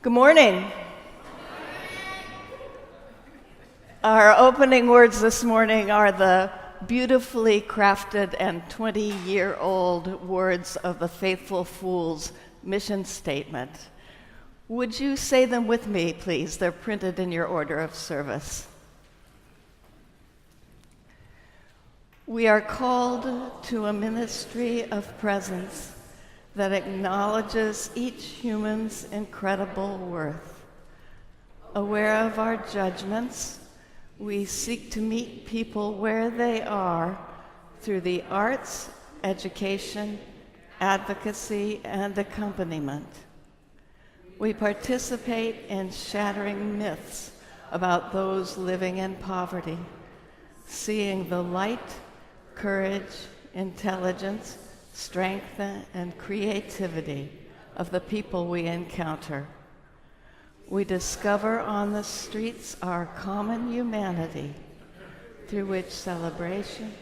Good morning. Our opening words this morning are the beautifully crafted and 20-year-old words of the Faithful Fool's mission statement. Would you say them with me, please? They're printed in your order of service. We are called to a ministry of presence that acknowledges each human's incredible worth. Aware of our judgments, we seek to meet people where they are through the arts, education, advocacy, and accompaniment. We participate in shattering myths about those living in poverty, seeing the light, courage, intelligence, strength, and creativity of the people we encounter. We discover on the streets our common humanity, through which celebration,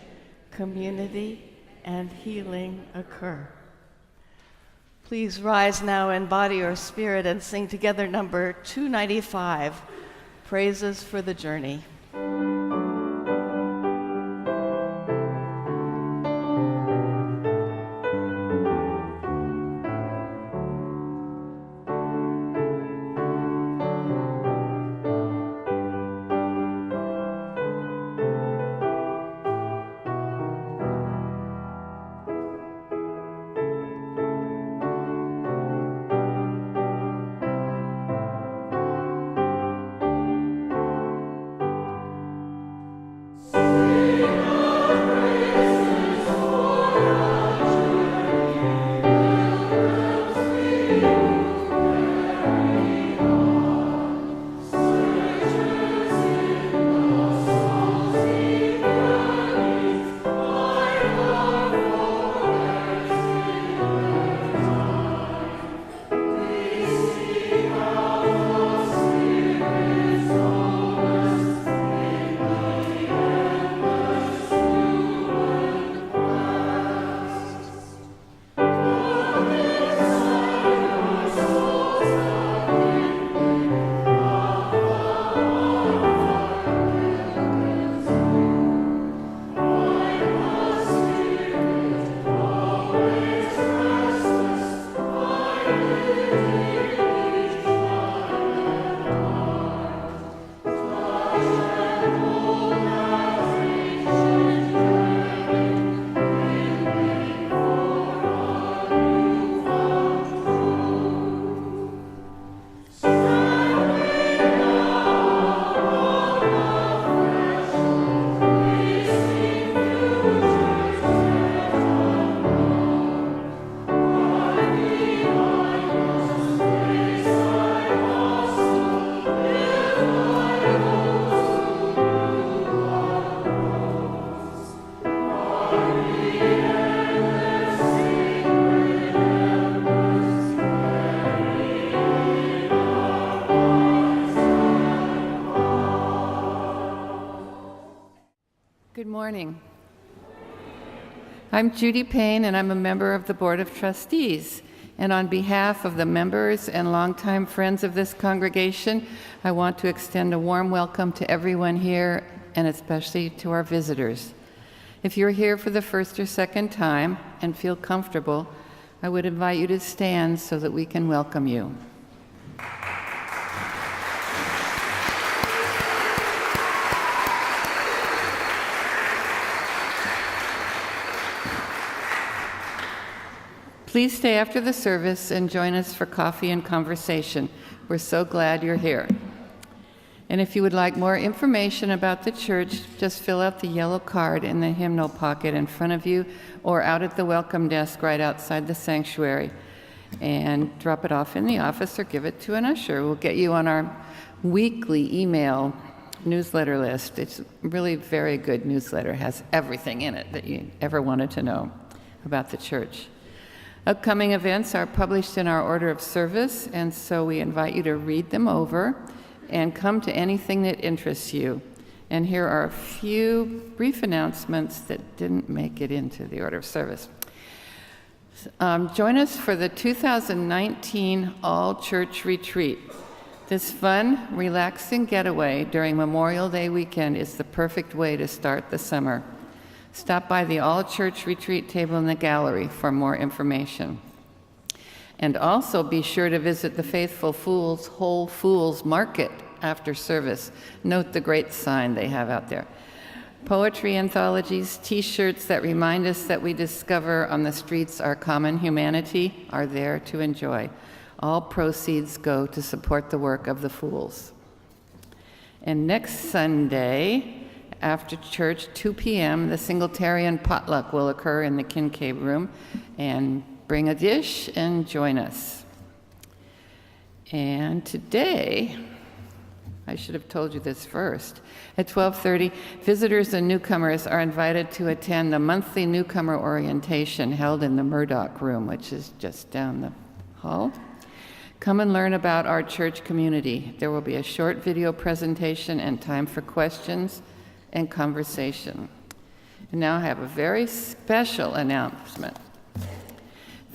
community, and healing occur. Please rise now in body or spirit and sing together number 295, Praises for the Journey. Good morning. I'm Judy Payne, and I'm a member of the Board of Trustees. And on behalf of the members and longtime friends of this congregation, I want to extend a warm welcome to everyone here, and especially to our visitors. If you're here for the first or second time and feel comfortable, I would invite you to stand so that we can welcome you. Please stay after the service and join us for coffee and conversation. We're so glad you're here. And if you would like more information about the church, just fill out the yellow card in the hymnal pocket in front of you or out at the welcome desk right outside the sanctuary. And drop it off in the office or give it to an usher. We'll get you on our weekly email newsletter list. It's really very good newsletter. It has everything in it that you ever wanted to know about the church. Upcoming events are published in our order of service, and so we invite you to read them over and come to anything that interests you. And here are a few brief announcements that didn't make it into the order of service. Join us for the 2019 All-Church Retreat. This fun, relaxing getaway during Memorial Day weekend is the perfect way to start the summer. Stop by the All-Church Retreat table in the gallery for more information. And also be sure to visit the Faithful Fools Whole Fools Market after service. Note the great sign they have out there. Poetry anthologies, t-shirts that remind us that we discover on the streets our common humanity are there to enjoy. All proceeds go to support the work of the Fools. And next Sunday, after church, 2 p.m., the Singletarian potluck will occur in the Kincaid room. And bring a dish and join us. And today, I should have told you this first, at 12:30, visitors and newcomers are invited to attend the monthly newcomer orientation held in the Murdoch room, which is just down the hall. Come and learn about our church community. There will be a short video presentation and time for questions and conversation. And now I have a very special announcement.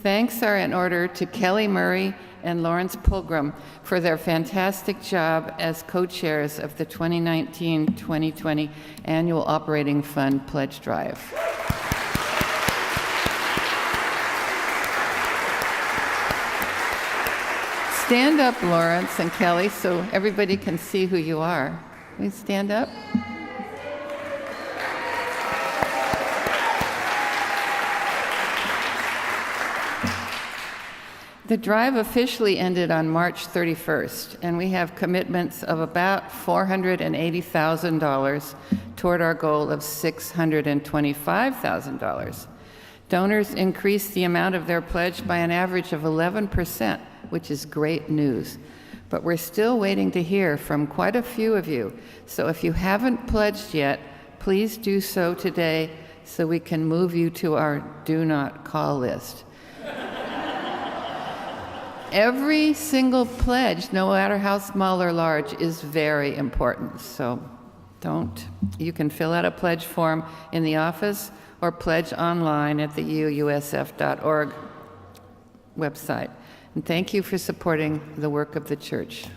Thanks are in order to Kelly Murray and Lawrence Pilgrim for their fantastic job as co-chairs of the 2019-2020 Annual Operating Fund Pledge Drive. Stand up, Lawrence and Kelly, so everybody can see who you are. Please stand up. The drive officially ended on March 31st, and we have commitments of about $480,000 toward our goal of $625,000. Donors increased the amount of their pledge by an average of 11%, which is great news. But we're still waiting to hear from quite a few of you. So if you haven't pledged yet, please do so today so we can move you to our do not call list. Every single pledge, no matter how small or large, is very important. So you can fill out a pledge form in the office or pledge online at the UUSF.org website. And thank you for supporting the work of the church.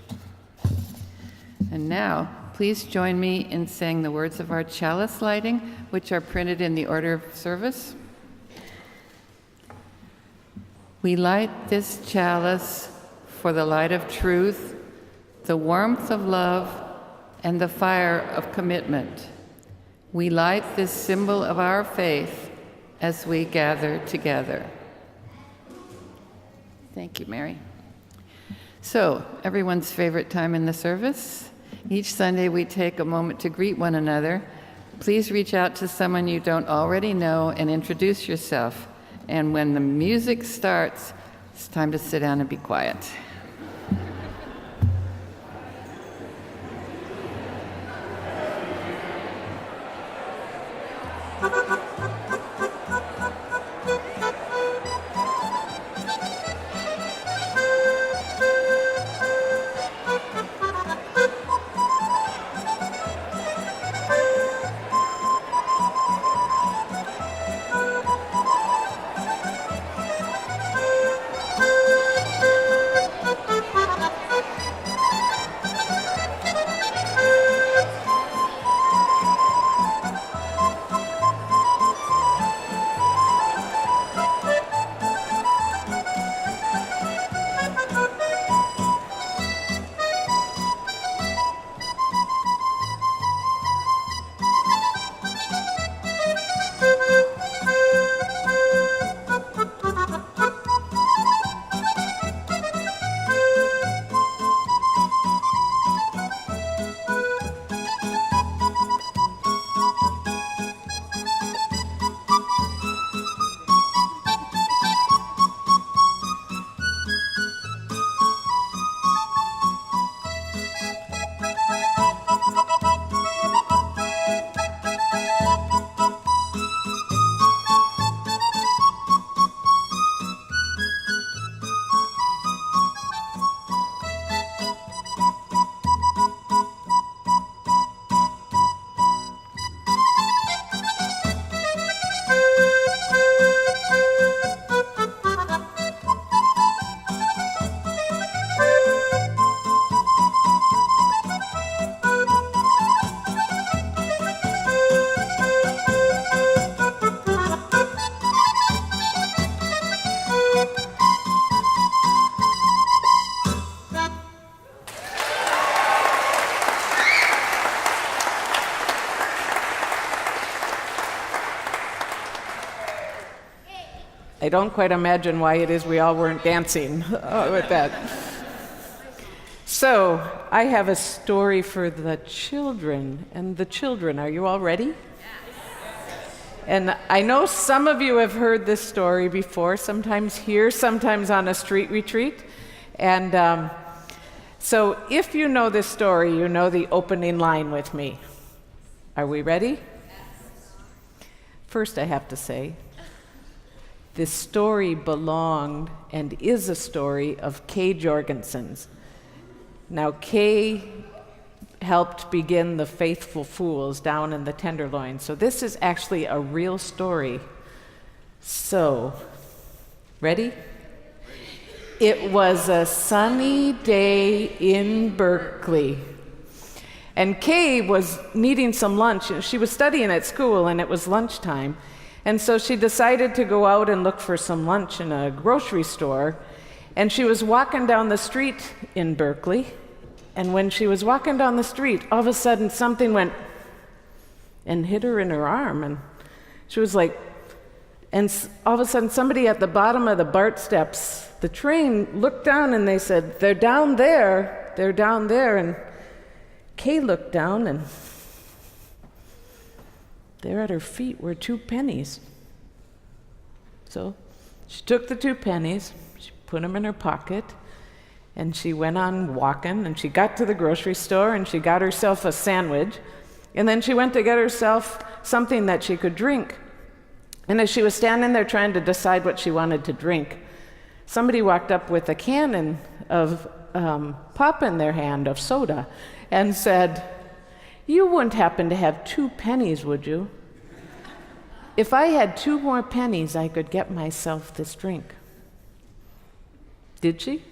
And now, please join me in saying the words of our chalice lighting, which are printed in the order of service. We light this chalice for the light of truth, the warmth of love, and the fire of commitment. We light this symbol of our faith as we gather together. Thank you, Mary. So, everyone's favorite time in the service. Each Sunday we take a moment to greet one another. Please reach out to someone you don't already know and introduce yourself. And when the music starts, it's time to sit down and be quiet. I don't quite imagine why it is we all weren't dancing with that. So, I have a story for the children. And the children, are you all ready? And I know some of you have heard this story before, sometimes here, sometimes on a street retreat. And so if you know this story, you know the opening line with me. Are we ready? First, I have to say, this story belonged and is a story of Kay Jorgensen's. Now, Kay helped begin the Faithful Fools down in the Tenderloin, so this is actually a real story. So, ready? It was a sunny day in Berkeley. And Kay was needing some lunch. She was studying at school, and it was lunchtime. And so she decided to go out and look for some lunch in a grocery store. And she was walking down the street in Berkeley. And when she was walking down the street, all of a sudden something went and hit her in her arm. And she was like, and all of a sudden somebody at the bottom of the BART steps, the train, looked down and they said, "They're down there, they're down there." And Kay looked down, and there at her feet were 2 pennies. So she took the 2 pennies, she put them in her pocket, and she went on walking, and she got to the grocery store, and she got herself a sandwich, and then she went to get herself something that she could drink. And as she was standing there trying to decide what she wanted to drink, somebody walked up with a can of pop in their hand, of soda, and said, "You wouldn't happen to have 2 pennies, would you? If I had 2 more pennies, I could get myself this drink." Did she?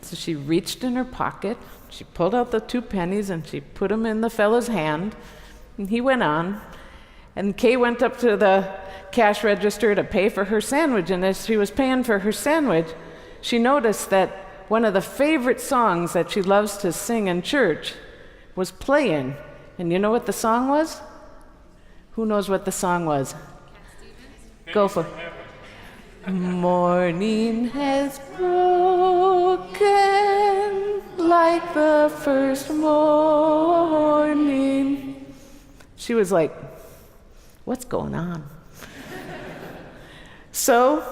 So she reached in her pocket, she pulled out the 2 pennies, and she put them in the fellow's hand, and he went on. And Kay went up to the cash register to pay for her sandwich, and as she was paying for her sandwich, she noticed that one of the favorite songs that she loves to sing in church was playing. And you know what the song was? Who knows what the song was? Go for it. Morning has broken like the first morning. She was like, "What's going on?" So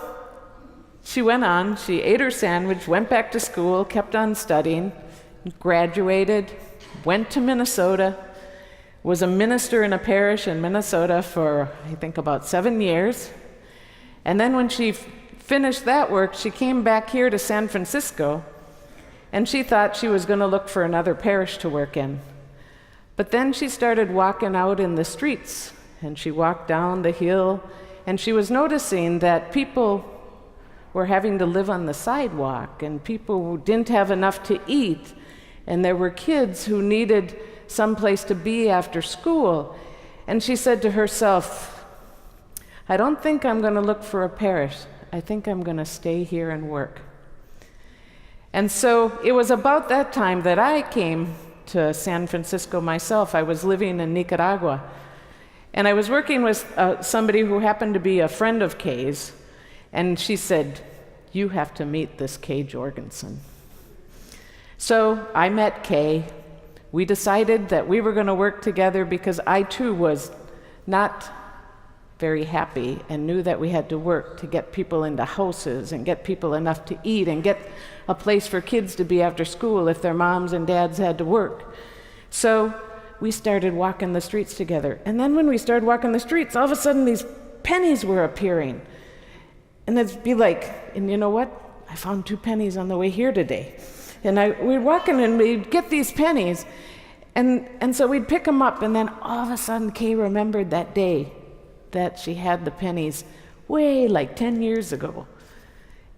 she went on, she ate her sandwich, went back to school, kept on studying, graduated, went to Minnesota, was a minister in a parish in Minnesota for, I think, about 7 years. And then when she finished that work, she came back here to San Francisco, and she thought she was going to look for another parish to work in. But then she started walking out in the streets, and she walked down the hill, and she was noticing that people were having to live on the sidewalk, and people who didn't have enough to eat, and there were kids who needed some place to be after school. And she said to herself, "I don't think I'm going to look for a parish. I think I'm going to stay here and work." And so it was about that time that I came to San Francisco myself. I was living in Nicaragua, and I was working with somebody who happened to be a friend of Kay's, and she said, "You have to meet this Kay Jorgensen." So I met Kay. We decided that we were going to work together because I too was not very happy and knew that we had to work to get people into houses and get people enough to eat and get a place for kids to be after school if their moms and dads had to work. So we started walking the streets together. And then when we started walking the streets, all of a sudden these pennies were appearing. And it'd be like, "And you know what? I found 2 pennies on the way here today." And we'd walking and we'd get these pennies. And so we'd pick them up, and then all of a sudden Kay remembered that day that she had the pennies way like 10 years ago.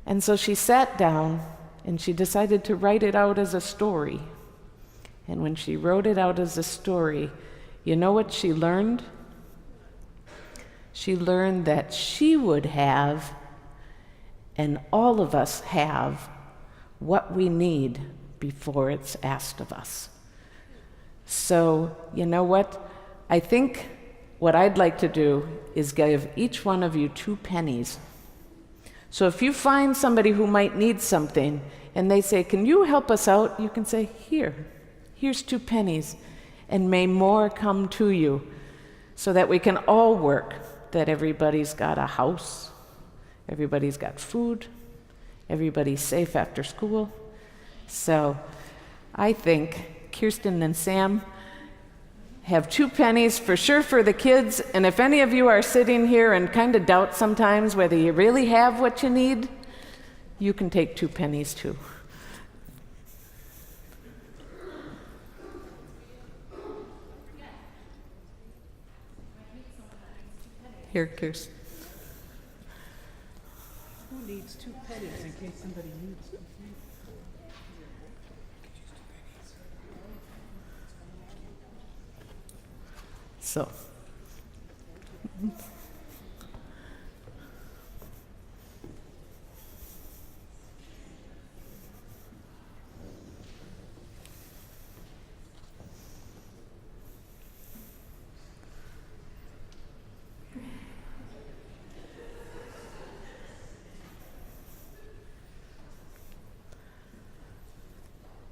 And so she sat down and she decided to write it out as a story. And when she wrote it out as a story, you know what she learned? She learned that she would have, and all of us have, what we need before it's asked of us. So, you know what? I think what I'd like to do is give each one of you 2 pennies. So if you find somebody who might need something and they say, "Can you help us out?" you can say, here's 2 pennies, and may more come to you, so that we can all work, that everybody's got a house, everybody's got food, everybody's safe after school. So I think Kirsten and Sam have 2 pennies for sure for the kids, and if any of you are sitting here and kind of doubt sometimes whether you really have what you need, you can take 2 pennies too. Here, Kirsten. Who needs 2 pennies in case somebody needs them? So.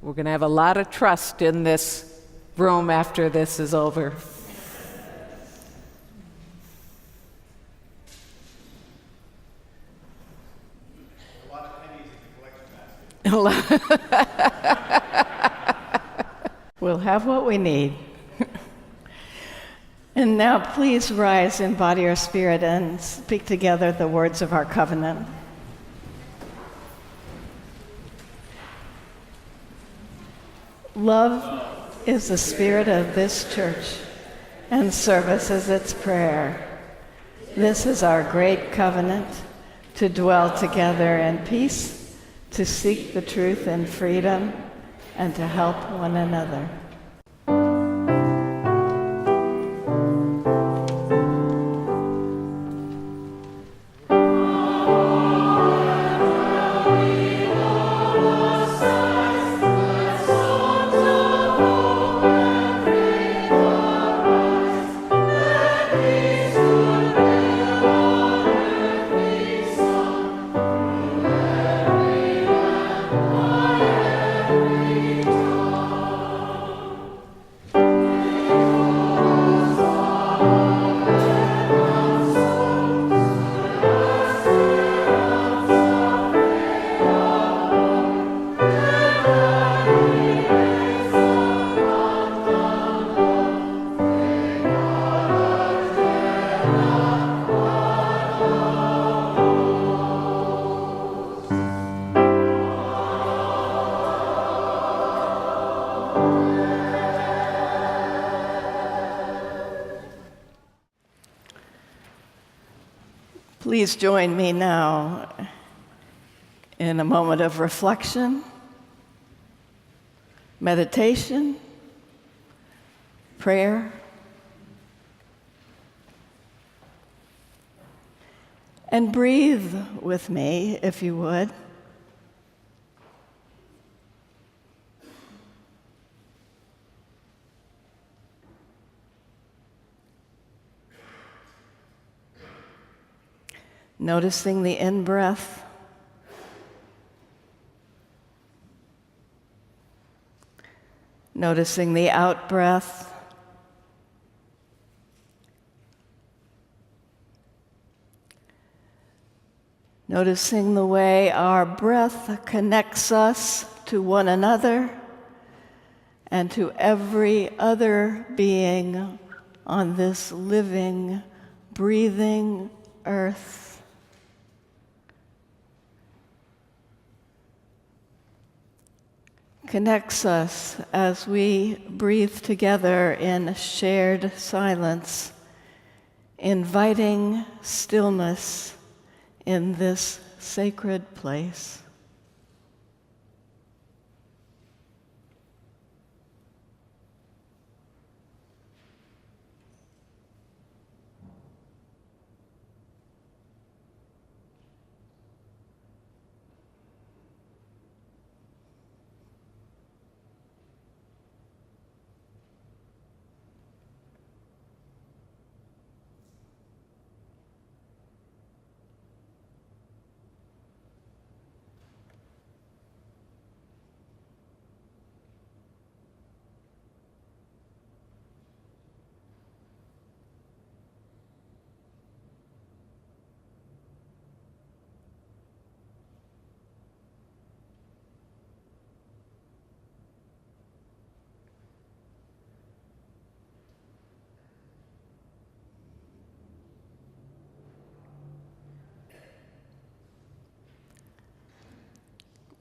We're going to have a lot of trust in this room after this is over. A lot of pennies in the collection basket. We'll have what we need. And now please rise in body or spirit and speak together the words of our covenant. Love is the spirit of this church, and service is its prayer. This is our great covenant, to dwell together in peace, to seek the truth in freedom, and to help one another. Please join me now in a moment of reflection, meditation, prayer, and breathe with me, if you would. Noticing the in-breath, noticing the out-breath, noticing the way our breath connects us to one another and to every other being on this living, breathing earth. Connects us as we breathe together in shared silence, inviting stillness in this sacred place.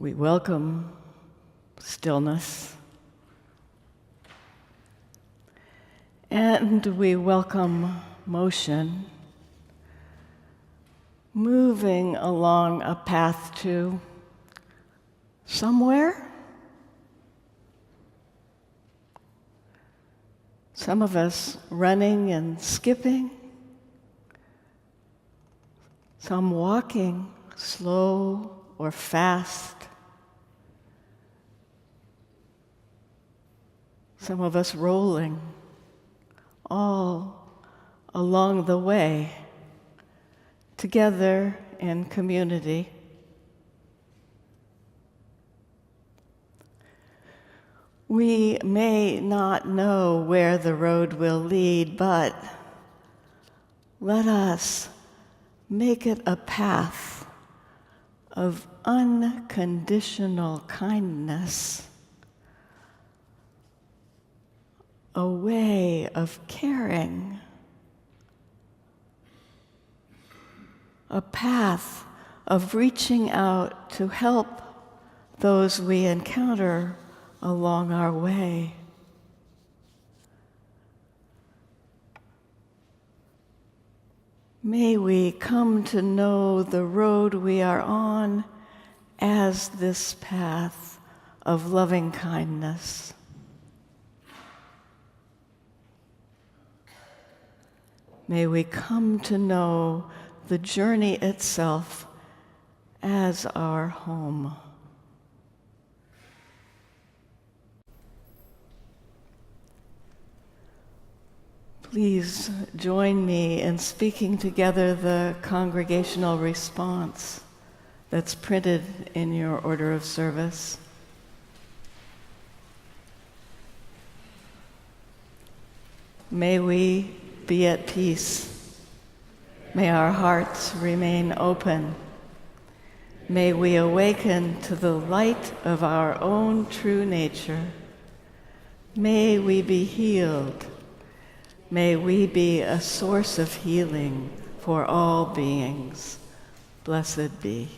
We welcome stillness. And we welcome motion, moving along a path to somewhere. Some of us running and skipping, some walking slow or fast, some of us rolling, all along the way, together in community. We may not know where the road will lead, but let us make it a path of unconditional kindness, a way of caring, a path of reaching out to help those we encounter along our way. May we come to know the road we are on as this path of loving kindness. May we come to know the journey itself as our home. Please join me in speaking together the congregational response that's printed in your order of service. May we be at peace. May our hearts remain open. May we awaken to the light of our own true nature. May we be healed. May we be a source of healing for all beings. Blessed be.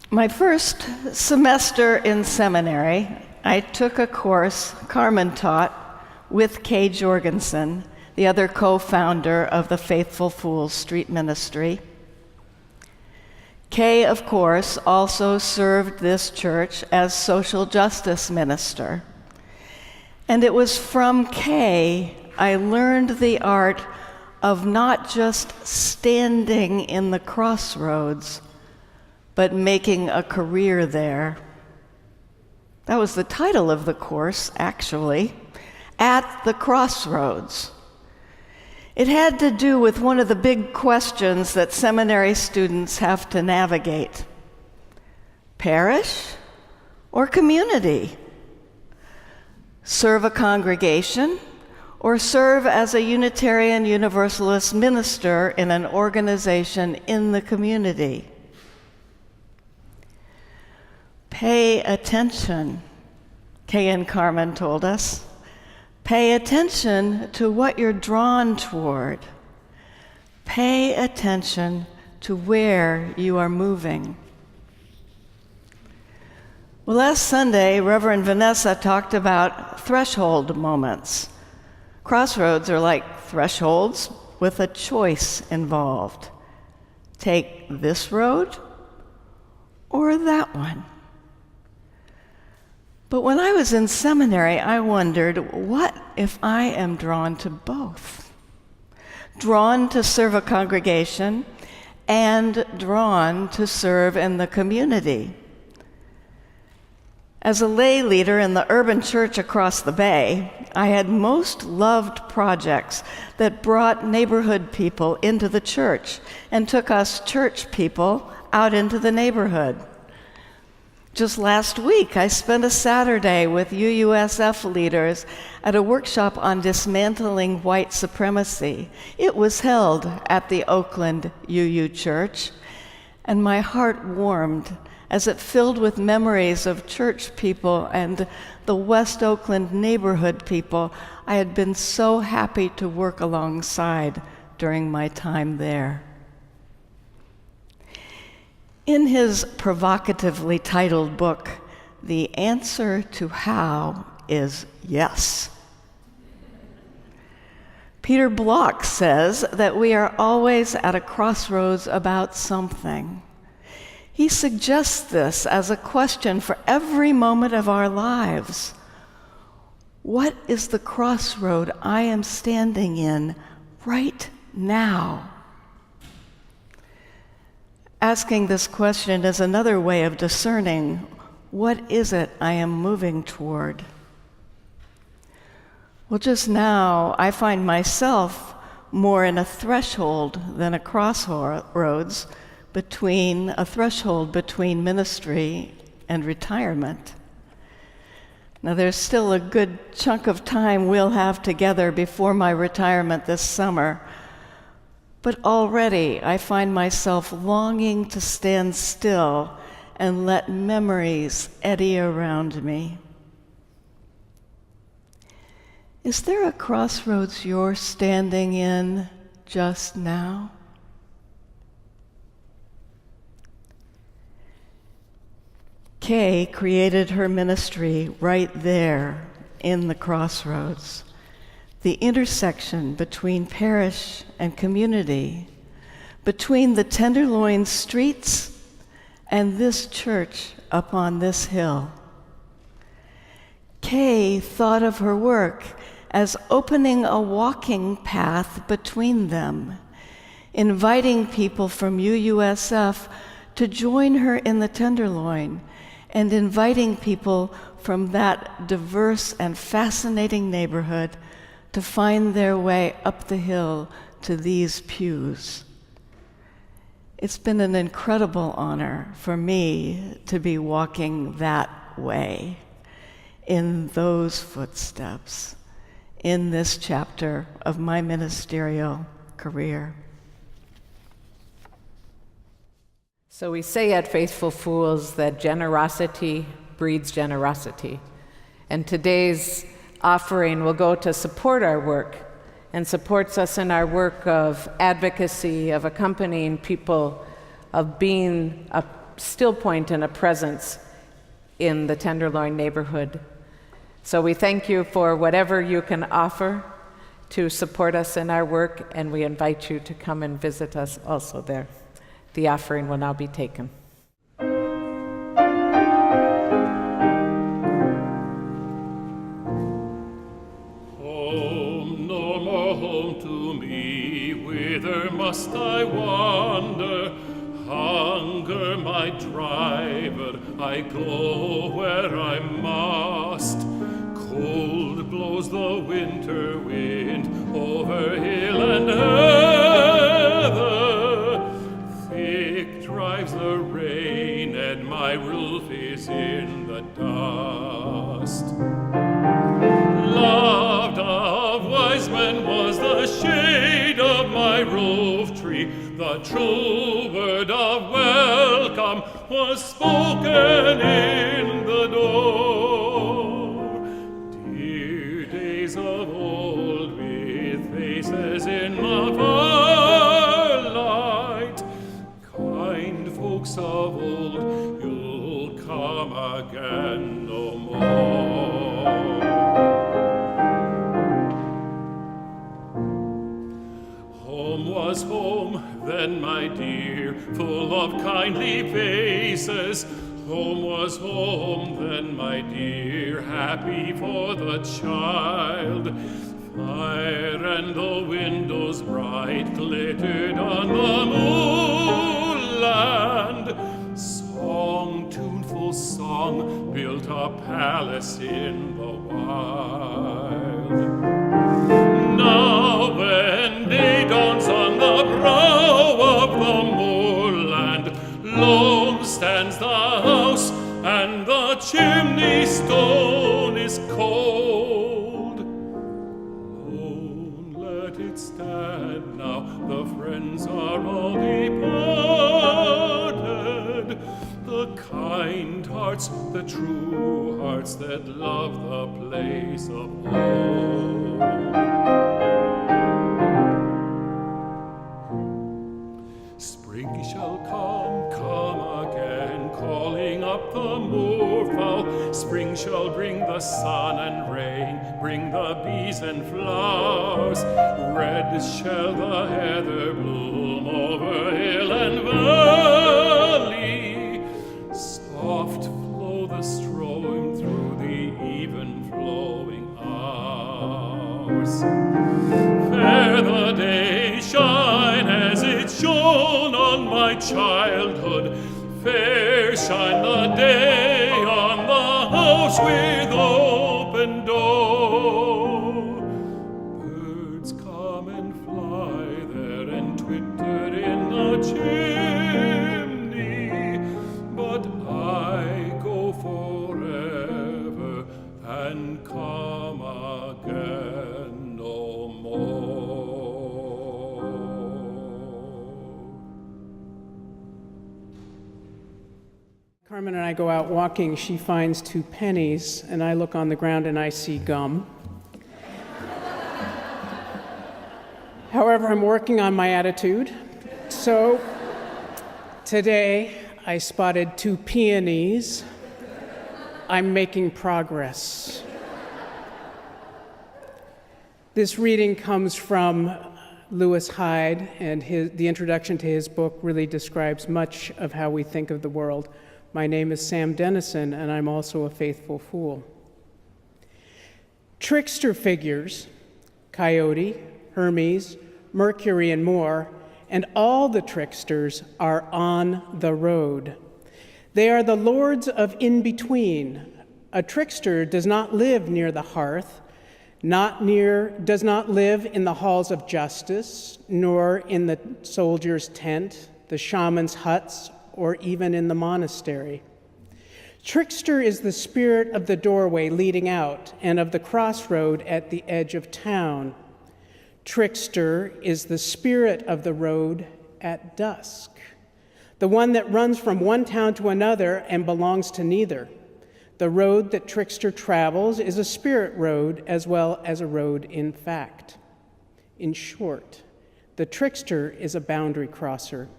My first semester in seminary, I took a course Carmen taught with Kay Jorgensen, the other co-founder of the Faithful Fools Street Ministry. Kay, of course, also served this church as social justice minister. And it was from Kay I learned the art of not just standing in the crossroads, but making a career there. That was the title of the course, actually, At the Crossroads. It had to do with one of the big questions that seminary students have to navigate: parish or community? Serve a congregation or serve as a Unitarian Universalist minister in an organization in the community. Pay attention, Kay and Carmen told us. Pay attention to what you're drawn toward. Pay attention to where you are moving. Well, last Sunday, Reverend Vanessa talked about threshold moments. Crossroads are like thresholds with a choice involved. Take this road or that one. But when I was in seminary, I wondered, what if I am drawn to both? Drawn to serve a congregation and drawn to serve in the community. As a lay leader in the urban church across the bay, I had most loved projects that brought neighborhood people into the church and took us church people out into the neighborhood. Just last week, I spent a Saturday with UUSF leaders at a workshop on dismantling white supremacy. It was held at the Oakland UU Church, and my heart warmed as it filled with memories of church people and the West Oakland neighborhood people I had been so happy to work alongside during my time there. In his provocatively titled book, The Answer to How is Yes. Peter Block says that we are always at a crossroads about something. He suggests this as a question for every moment of our lives. What is the crossroad I am standing in right now? Asking this question is another way of discerning what is it I am moving toward. Well, just now, I find myself more in a threshold than a crossroads, between ministry and retirement. Now, there's still a good chunk of time we'll have together before my retirement this summer, but already I find myself longing to stand still and let memories eddy around me. Is there a crossroads you're standing in just now? Kay created her ministry right there in the crossroads, the intersection between parish and community, between the Tenderloin streets and this church up on this hill. Kay thought of her work as opening a walking path between them, inviting people from UUSF to join her in the Tenderloin, and inviting people from that diverse and fascinating neighborhood to find their way up the hill to these pews. It's been an incredible honor for me to be walking that way, in those footsteps, in this chapter of my ministerial career. So we say at Faithful Fools that generosity breeds generosity. And today's offering will go to support our work and supports us in our work of advocacy, of accompanying people, of being a still point and a presence in the Tenderloin neighborhood. So we thank you for whatever you can offer to support us in our work, and we invite you to come and visit us also there. The offering will now be taken. Home, no more home to me, whither must I wander? Hunger my driver, I go where I must. Cold blows the winter wind over hill and heather. Thick drives the rain, and my roof is in the dust. Loved of white wise men was the shade of my roof tree. The true word of welcome was spoken in the door. Dear days of old with faces in the firelight, kind folks of old, you'll come again no more. Home was home then, my dear, full of kindly faces. Home was home then, my dear, happy for the child. Fire and the windows bright glittered on the moorland. Song, tuneful song, built a palace in the wild. Now when day dawns on the brow of the moorland, lone stands the house and the chimney stone is cold. Lone let it stand now, the friends are all departed. The kind hearts, the true hearts that love the place of home. Spring shall come again, calling up the moorfowl. Spring shall bring the sun and rain, bring the bees and flowers. Red shall the heather bloom over hill and valley. Soft flow the stream through the even flowing hours. Fair the day shine as it shone on my childhood. Fair shine the day on the house with open door. Birds come and fly there and twitter in the chimney, but I go forever and come again no more. Carmen and I go out walking. She finds 2 pennies, and I look on the ground and I see gum. However, I'm working on my attitude. So today I spotted 2 peonies. I'm making progress. This reading comes from Lewis Hyde, and the introduction to his book really describes much of how we think of the world. My name is Sam Dennison, and I'm also a faithful fool. Trickster figures, Coyote, Hermes, Mercury, and more, and all the tricksters are on the road. They are the lords of in-between. A trickster does not live near the hearth, does not live in the halls of justice, nor in the soldier's tent, the shaman's huts, or even in the monastery. Trickster is the spirit of the doorway leading out and of the crossroad at the edge of town. Trickster is the spirit of the road at dusk, the one that runs from one town to another and belongs to neither. The road that Trickster travels is a spirit road as well as a road in fact. In short, the trickster is a boundary crosser.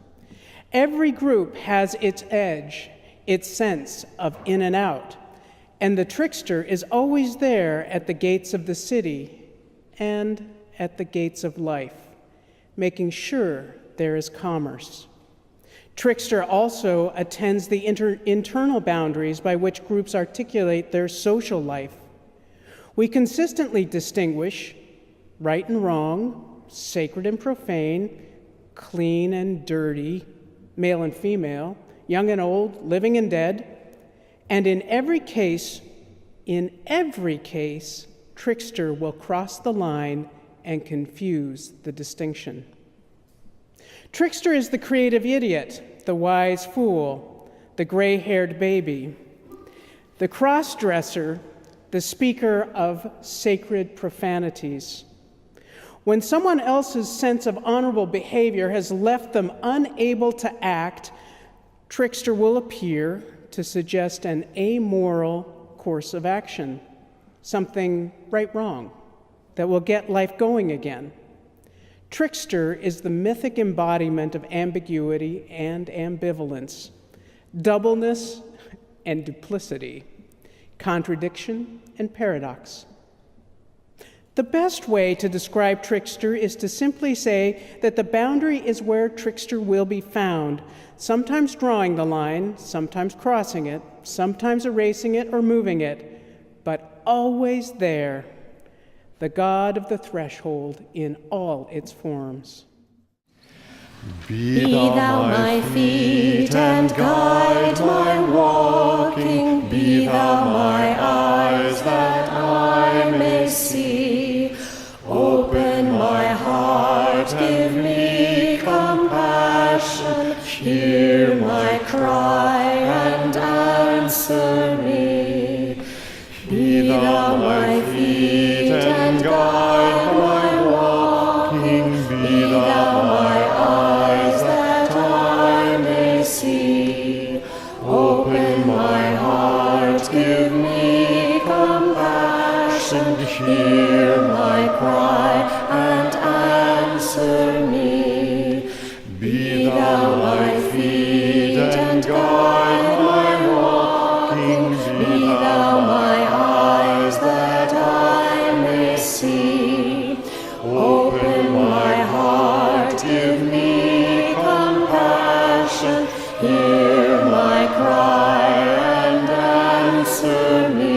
Every group has its edge, its sense of in and out, and the trickster is always there at the gates of the city and at the gates of life, making sure there is commerce. Trickster also attends the internal boundaries by which groups articulate their social life. We consistently distinguish right and wrong, sacred and profane, clean and dirty, male and female, young and old, living and dead, and in every case, trickster will cross the line and confuse the distinction. Trickster is the creative idiot, the wise fool, the gray-haired baby, the cross-dresser, the speaker of sacred profanities, When someone else's sense of honorable behavior has left them unable to act, trickster will appear to suggest an amoral course of action, something right wrong, that will get life going again. Trickster is the mythic embodiment of ambiguity and ambivalence, doubleness and duplicity, contradiction and paradox. The best way to describe trickster is to simply say that the boundary is where trickster will be found, sometimes drawing the line, sometimes crossing it, sometimes erasing it or moving it, but always there, the God of the threshold in all its forms. Be thou my feet and guide my walking. Be thou my eyes that I may see. Open my heart, give me compassion. Hear my cry and answer me. Be thou my feet and guide my walking. Be thou my eyes that I may see. Open my heart, give me compassion. Hear my cry and answer me. Be thou my feet and guide my walking. Be thou my eyes that I may see. Open my heart, give me compassion. Hear my cry and answer me.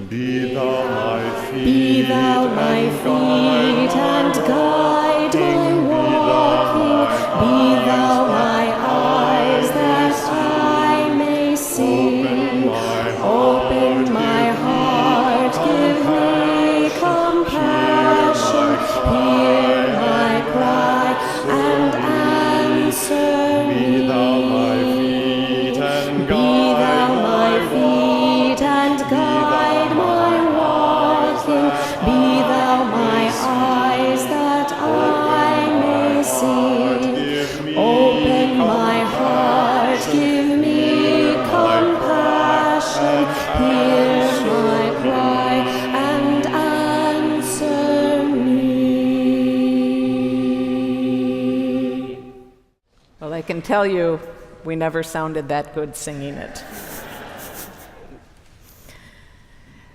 Be thou my feet and guide my walking. Be thou my eyes that I may see. Open my heart, give me compassion. Hear my cry and answer me. Be thou my feet and guide my walking. Be thou my eyes that I may see. Open my heart, give me compassion. Hear my cry and answer me. Well, I can tell you, we never sounded that good singing it.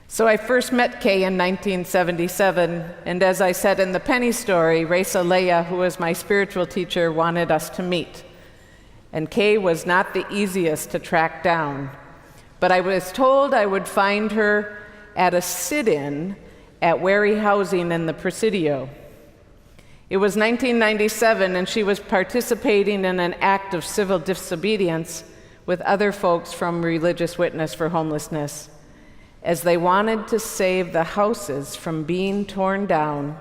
So I first met Kay in 1977, and as I said in the Penny story, Raisa Leia, who was my spiritual teacher, wanted us to meet. And Kay was not the easiest to track down, but I was told I would find her at a sit-in at Wary Housing in the Presidio. It was 1997, and she was participating in an act of civil disobedience with other folks from Religious Witness for Homelessness, as they wanted to save the houses from being torn down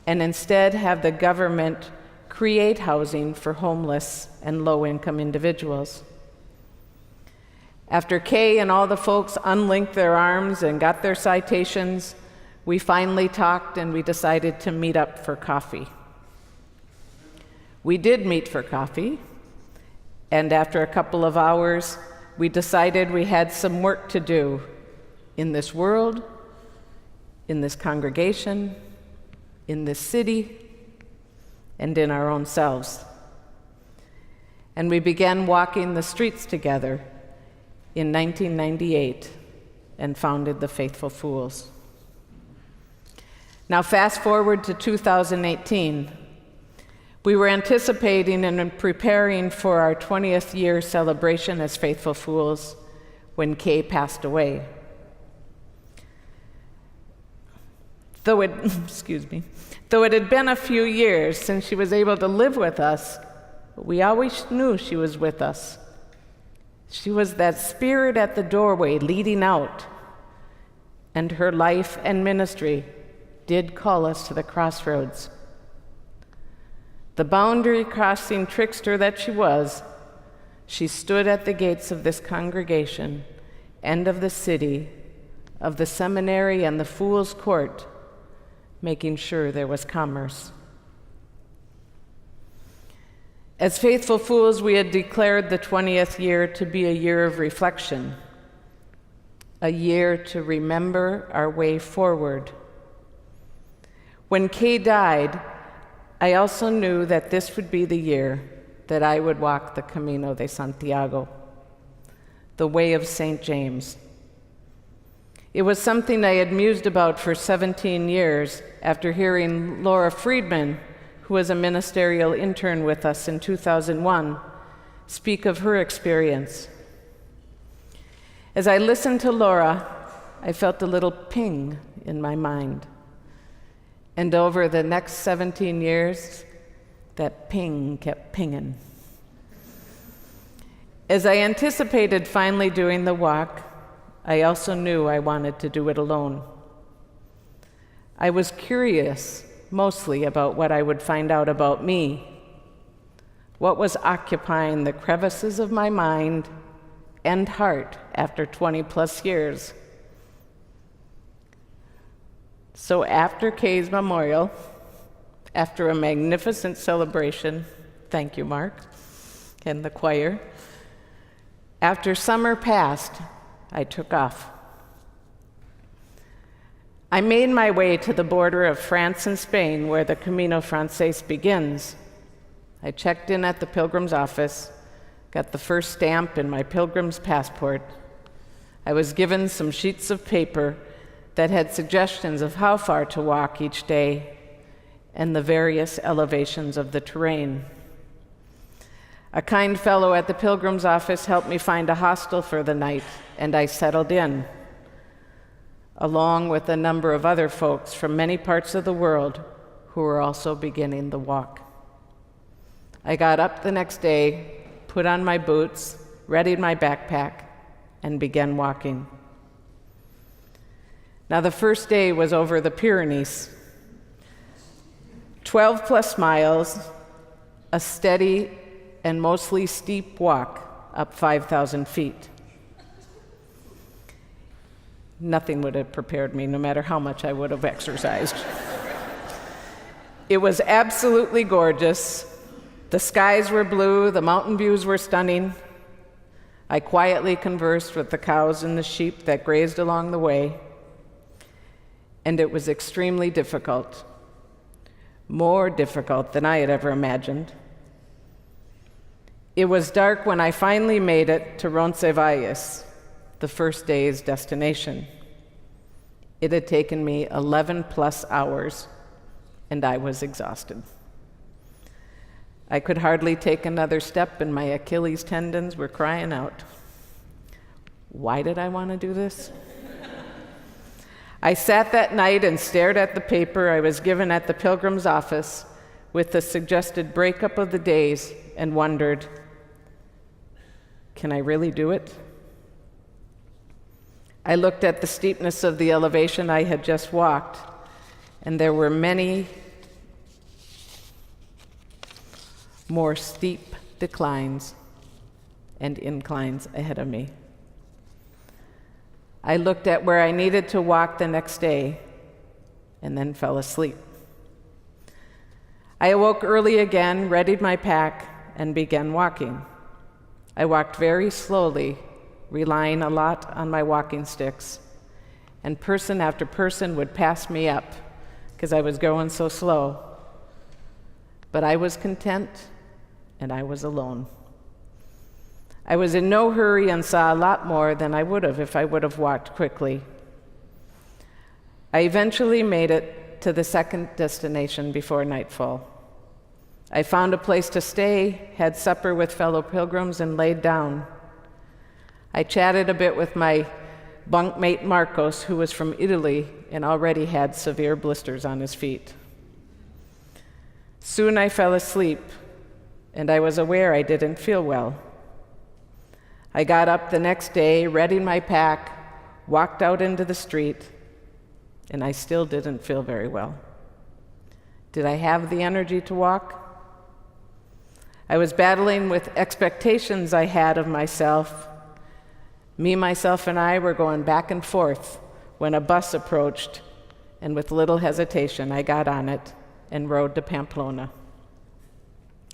and instead have the government create housing for homeless and low-income individuals. After Kay and all the folks unlinked their arms and got their citations, we finally talked and we decided to meet up for coffee. We did meet for coffee, and after a couple of hours, we decided we had some work to do in this world, in this congregation, in this city, and in our own selves. And we began walking the streets together in 1998 and founded the Faithful Fools. Now fast forward to 2018. We were anticipating and preparing for our 20th year celebration as Faithful Fools when Kay passed away. Though it had been a few years since she was able to live with us, we always knew she was with us. She was that spirit at the doorway leading out, and her life and ministry did call us to the crossroads. The boundary-crossing trickster that she was, she stood at the gates of this congregation and of the city, of the seminary and the Fool's Court, making sure there was commerce. As faithful fools, we had declared the 20th year to be a year of reflection, a year to remember our way forward. When Kay died, I also knew that this would be the year that I would walk the Camino de Santiago, the way of St. James. It was something I had mused about for 17 years after hearing Laura Friedman, who was a ministerial intern with us in 2001, speak of her experience. As I listened to Laura, I felt a little ping in my mind. And over the next 17 years, that ping kept pinging. As I anticipated finally doing the walk, I also knew I wanted to do it alone. I was curious, mostly about what I would find out about me, what was occupying the crevices of my mind and heart after 20 plus years. So after Kay's memorial, after a magnificent celebration, thank you, Mark, and the choir, after summer passed, I took off. I made my way to the border of France and Spain, where the Camino Frances begins. I checked in at the pilgrim's office, got the first stamp in my pilgrim's passport. I was given some sheets of paper that had suggestions of how far to walk each day and the various elevations of the terrain. A kind fellow at the pilgrim's office helped me find a hostel for the night, and I settled in, along with a number of other folks from many parts of the world who were also beginning the walk. I got up the next day, put on my boots, readied my backpack, and began walking. Now, the first day was over the Pyrenees. 12 plus miles, a steady and mostly steep walk up 5,000 feet. Nothing would have prepared me, no matter how much I would have exercised. It was absolutely gorgeous. The skies were blue, the mountain views were stunning. I quietly conversed with the cows and the sheep that grazed along the way, and it was extremely difficult, more difficult than I had ever imagined. It was dark when I finally made it to Roncesvalles, the first day's destination. It had taken me 11 plus hours, and I was exhausted. I could hardly take another step, and my Achilles tendons were crying out. Why did I want to do this? I sat that night and stared at the paper I was given at the pilgrim's office with the suggested breakup of the days and wondered, can I really do it? I looked at the steepness of the elevation I had just walked, and there were many more steep declines and inclines ahead of me. I looked at where I needed to walk the next day and then fell asleep. I awoke early again, readied my pack, and began walking. I walked very slowly, relying a lot on my walking sticks, and person after person would pass me up because I was going so slow. But I was content, and I was alone. I was in no hurry and saw a lot more than I would have if I would have walked quickly. I eventually made it to the second destination before nightfall. I found a place to stay, had supper with fellow pilgrims, and laid down. I chatted a bit with my bunkmate Marcos, who was from Italy and already had severe blisters on his feet. Soon I fell asleep, and I was aware I didn't feel well. I got up the next day, readied my pack, walked out into the street, and I still didn't feel very well. Did I have the energy to walk? I was battling with expectations I had of myself. Me, myself, and I were going back and forth when a bus approached and with little hesitation, I got on it and rode to Pamplona.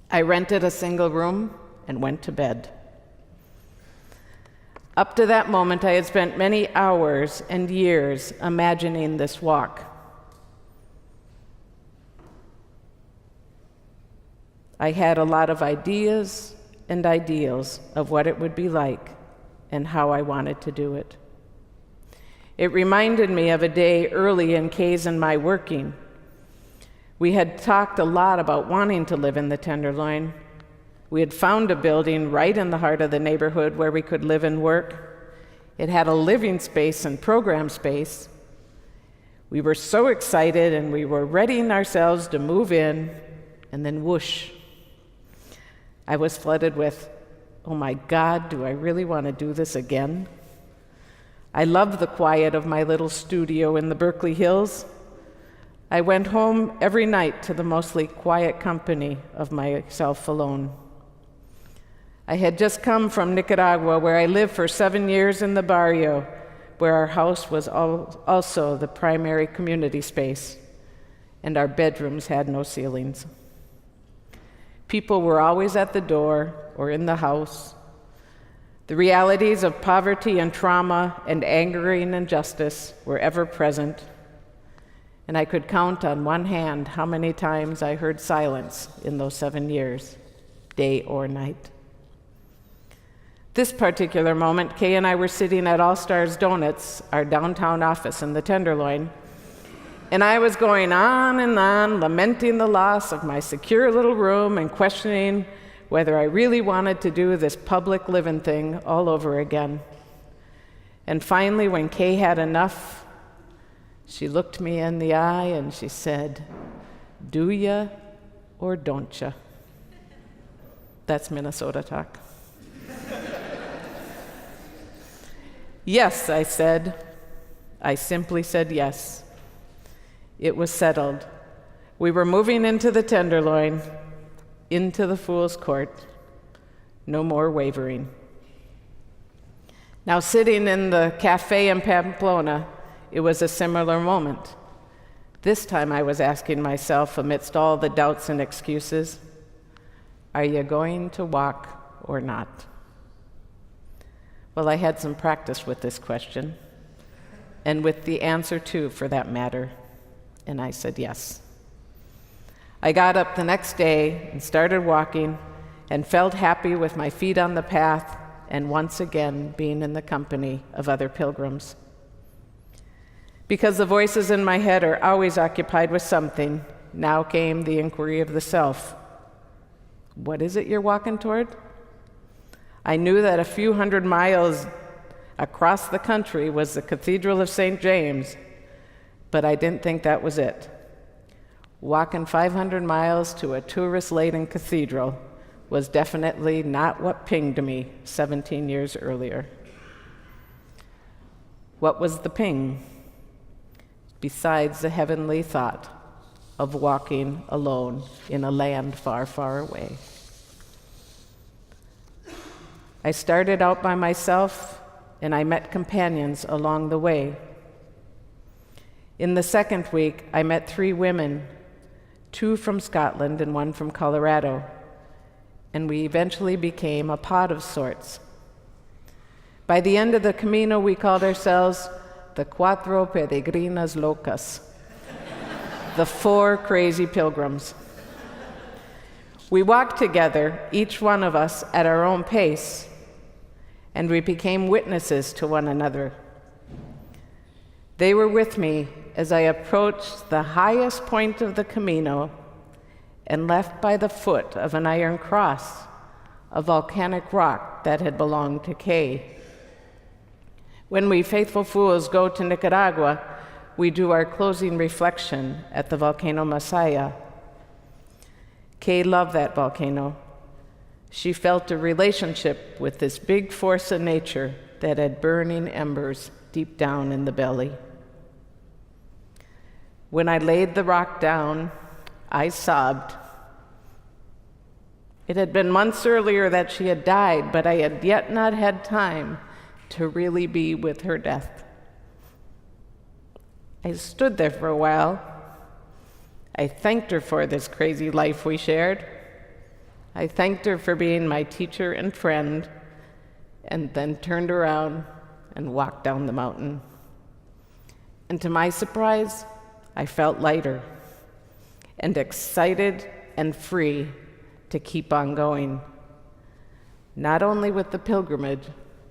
I rented a single room and went to bed. Up to that moment, I had spent many hours and years imagining this walk. I had a lot of ideas and ideals of what it would be like and how I wanted to do it. It reminded me of a day early in Kay's and my working. We had talked a lot about wanting to live in the Tenderloin. We had found a building right in the heart of the neighborhood where we could live and work. It had a living space and program space. We were so excited and we were readying ourselves to move in, and then whoosh. I was flooded with, oh my God, do I really want to do this again? I loved the quiet of my little studio in the Berkeley Hills. I went home every night to the mostly quiet company of myself alone. I had just come from Nicaragua, where I lived for 7 years in the barrio, where our house was also the primary community space, and our bedrooms had no ceilings. People were always at the door or in the house. The realities of poverty and trauma and angering injustice were ever present, and I could count on one hand how many times I heard silence in those 7 years, day or night. This particular moment, Kay and I were sitting at All Stars Donuts, our downtown office in the Tenderloin, and I was going on and on, lamenting the loss of my secure little room and questioning whether I really wanted to do this public living thing all over again. And finally, when Kay had enough, she looked me in the eye and she said, "Do ya or don't ya?" That's Minnesota talk. Yes, I said. I simply said yes. It was settled. We were moving into the Tenderloin, into the Fool's Court. No more wavering. Now, sitting in the cafe in Pamplona, it was a similar moment. This time I was asking myself, amidst all the doubts and excuses, are you going to walk or not? Well, I had some practice with this question, and with the answer too, for that matter, and I said yes. I got up the next day and started walking and felt happy with my feet on the path and once again being in the company of other pilgrims. Because the voices in my head are always occupied with something, now came the inquiry of the self. What is it you're walking toward? I knew that a few hundred miles across the country was the Cathedral of St. James, but I didn't think that was it. Walking 500 miles to a tourist-laden cathedral was definitely not what pinged me 17 years earlier. What was the ping? Besides the heavenly thought of walking alone in a land far, far away. I started out by myself, and I met companions along the way. In the second week, I met 3 women, 2 from Scotland and 1 from Colorado, and we eventually became a pod of sorts. By the end of the Camino, we called ourselves the Cuatro Peregrinas Locas, the 4 crazy pilgrims. We walked together, each one of us at our own pace, and we became witnesses to one another. They were with me as I approached the highest point of the Camino and left by the foot of an iron cross, a volcanic rock that had belonged to Kay. When we faithful fools go to Nicaragua, we do our closing reflection at the volcano Masaya. Kay loved that volcano. She felt a relationship with this big force of nature that had burning embers deep down in the belly. When I laid the rock down, I sobbed. It had been months earlier that she had died, but I had yet not had time to really be with her death. I stood there for a while. I thanked her for this crazy life we shared. I thanked her for being my teacher and friend, and then turned around and walked down the mountain. And to my surprise, I felt lighter and excited and free to keep on going, not only with the pilgrimage,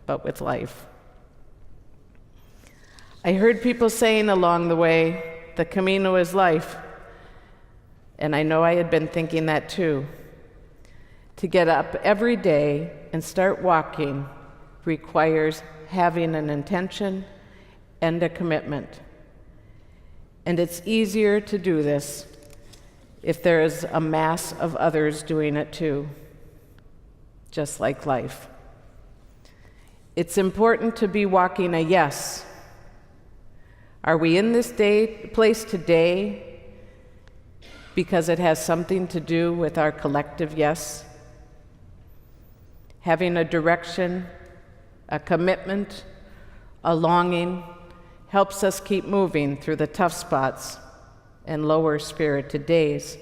but with life. I heard people saying along the way, the Camino is life, and I know I had been thinking that too. To get up every day and start walking requires having an intention and a commitment. And it's easier to do this if there is a mass of others doing it too, just like life. It's important to be walking a yes. Are we in this place today because it has something to do with our collective yes? Having a direction, a commitment, a longing helps us keep moving through the tough spots and lower spirited days.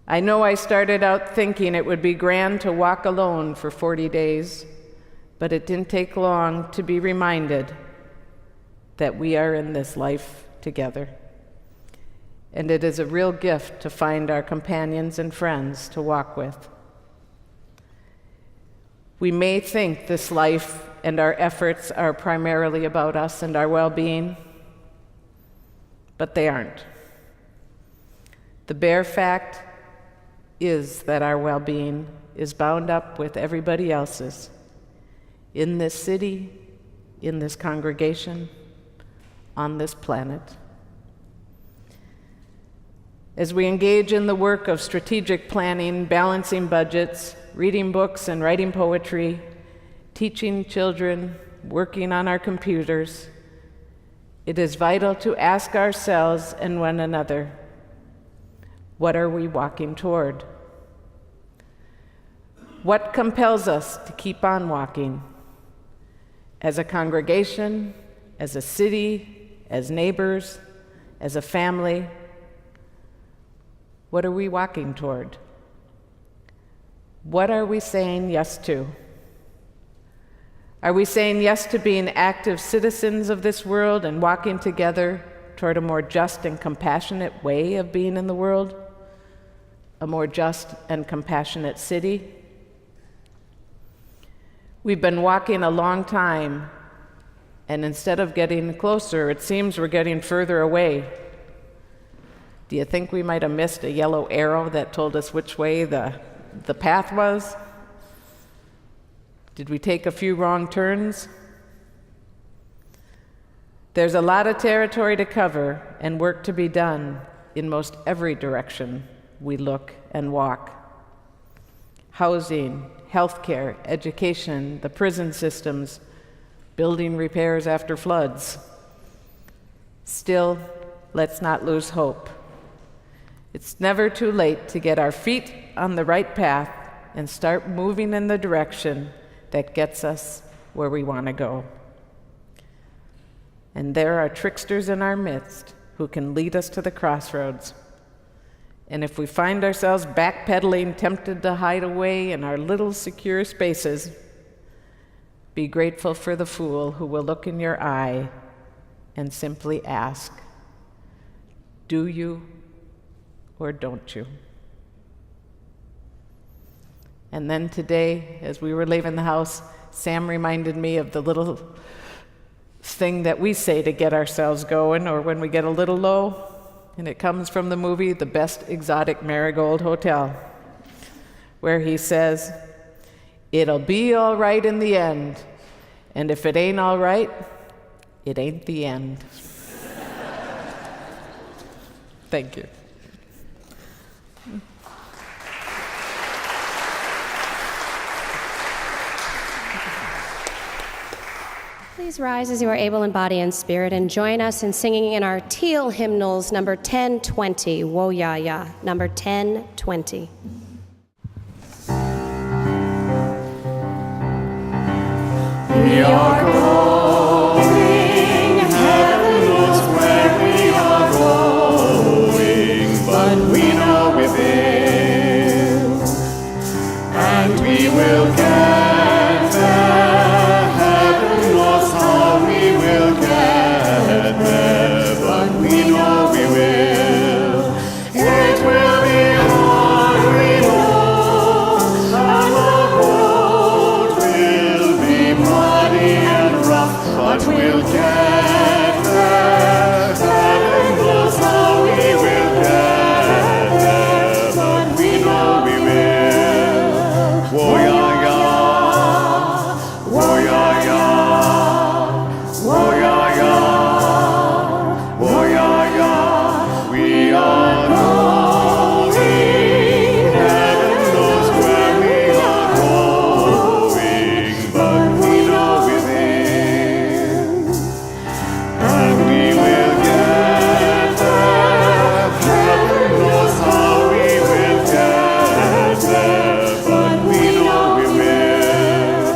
I know I started out thinking it would be grand to walk alone for 40 days, but it didn't take long to be reminded that we are in this life together. And it is a real gift to find our companions and friends to walk with. We may think this life and our efforts are primarily about us and our well-being, but they aren't. The bare fact is that our well-being is bound up with everybody else's in this city, in this congregation, on this planet. As we engage in the work of strategic planning, balancing budgets, reading books and writing poetry, teaching children, working on our computers, it is vital to ask ourselves and one another, what are we walking toward? What compels us to keep on walking? As a congregation, as a city, as neighbors, as a family, what are we walking toward? What are we saying yes to? Are we saying yes to being active citizens of this world and walking together toward a more just and compassionate way of being in the world? A more just and compassionate city? We've been walking a long time, and instead of getting closer, it seems we're getting further away. Do you think we might have missed a yellow arrow that told us which way the path was? Did we take a few wrong turns? There's a lot of territory to cover and work to be done in most every direction we look and walk. Housing, healthcare, education, the prison systems, building repairs after floods. Still, let's not lose hope. It's never too late to get our feet on the right path and start moving in the direction that gets us where we want to go. And there are tricksters in our midst who can lead us to the crossroads. And if we find ourselves backpedaling, tempted to hide away in our little secure spaces, be grateful for the fool who will look in your eye and simply ask, do you or don't you? And then today, as we were leaving the house, Sam reminded me of the little thing that we say to get ourselves going, or when we get a little low, and it comes from the movie The Best Exotic Marigold Hotel, where he says, it'll be all right in the end, and if it ain't all right, it ain't the end. Thank you. Please rise as you are able in body and spirit and join us in singing in our teal hymnals, number 1020, Wo Ya Ya, number 1020. We are going but we'll get there. Heaven knows how we will get there, but we know we will. Whoa, yeah, yeah. Whoa, yeah, yeah. Whoa, yeah, yeah. Whoa, yeah, yeah. We are going. Heaven knows where we are going, but we know we will. And we will get there. Heaven knows how we will get there, but we know we will.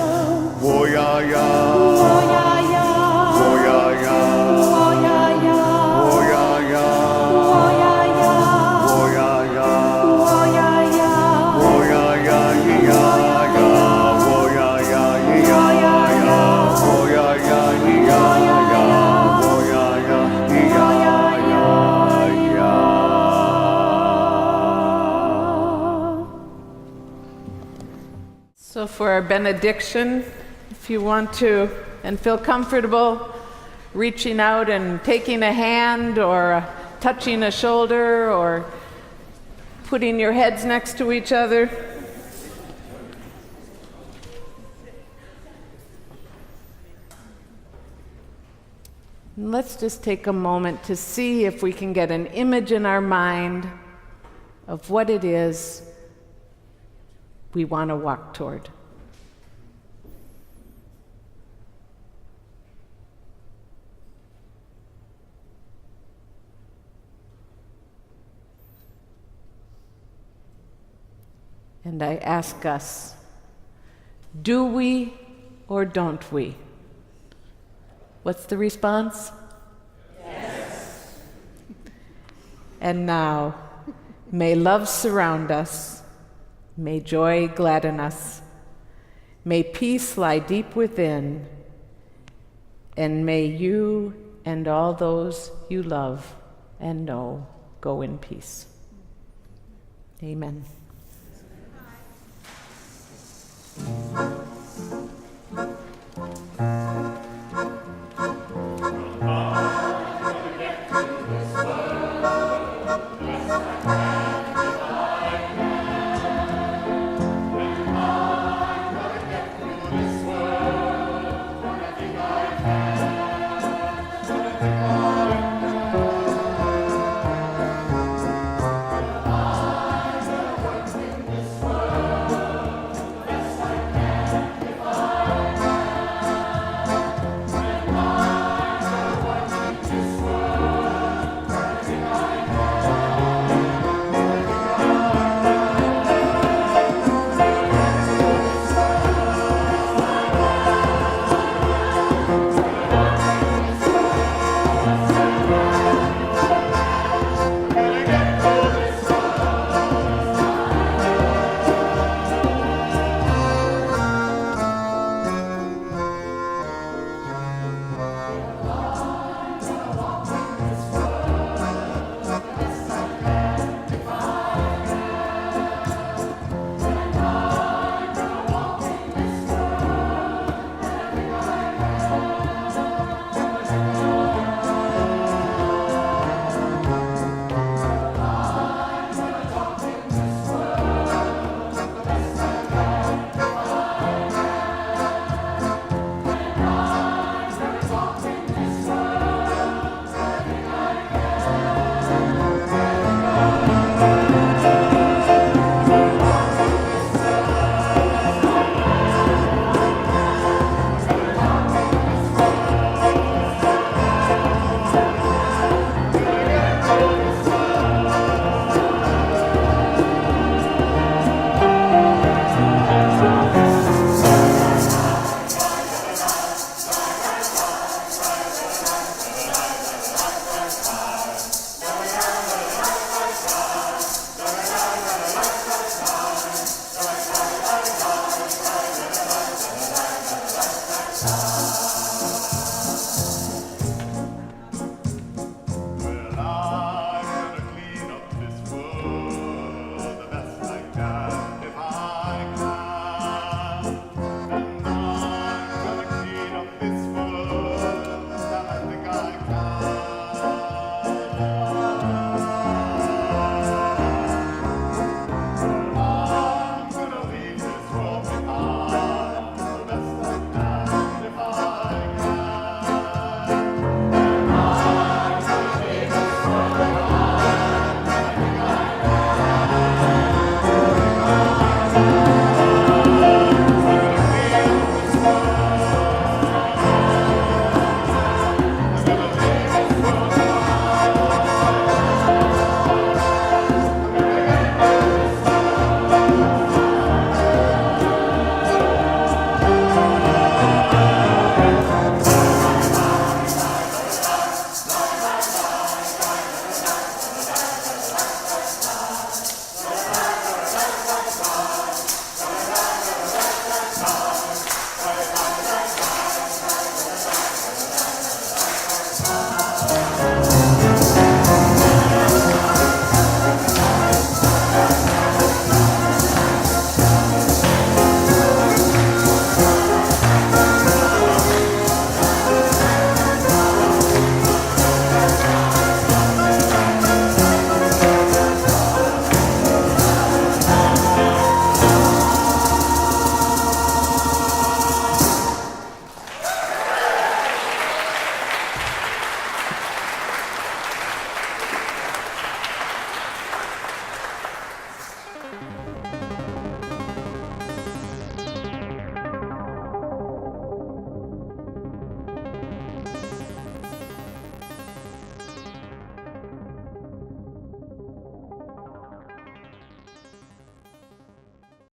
Whoa, yeah, yeah. Whoa, yeah, yeah. Whoa, yeah, yeah. Whoa, yeah, yeah. Whoa, yeah, yeah. Whoa, yeah, yeah. Whoa, yeah, yeah. Whoa, yeah, yeah. Whoa, yeah, yeah, yeah, yeah. Whoa, yeah, yeah, yeah, yeah. Whoa, yeah, yeah, yeah, yeah. Whoa, yeah, yeah, yeah, yeah. So, for our benediction, if you want to and feel comfortable reaching out and taking a hand or touching a shoulder or putting your heads next to each other. And let's just take a moment to see if we can get an image in our mind of what it is we want to walk toward. And I ask us, do we or don't we? What's the response? Yes. And now, may love surround us, may joy gladden us, may peace lie deep within, and may you and all those you love and know go in peace. Amen.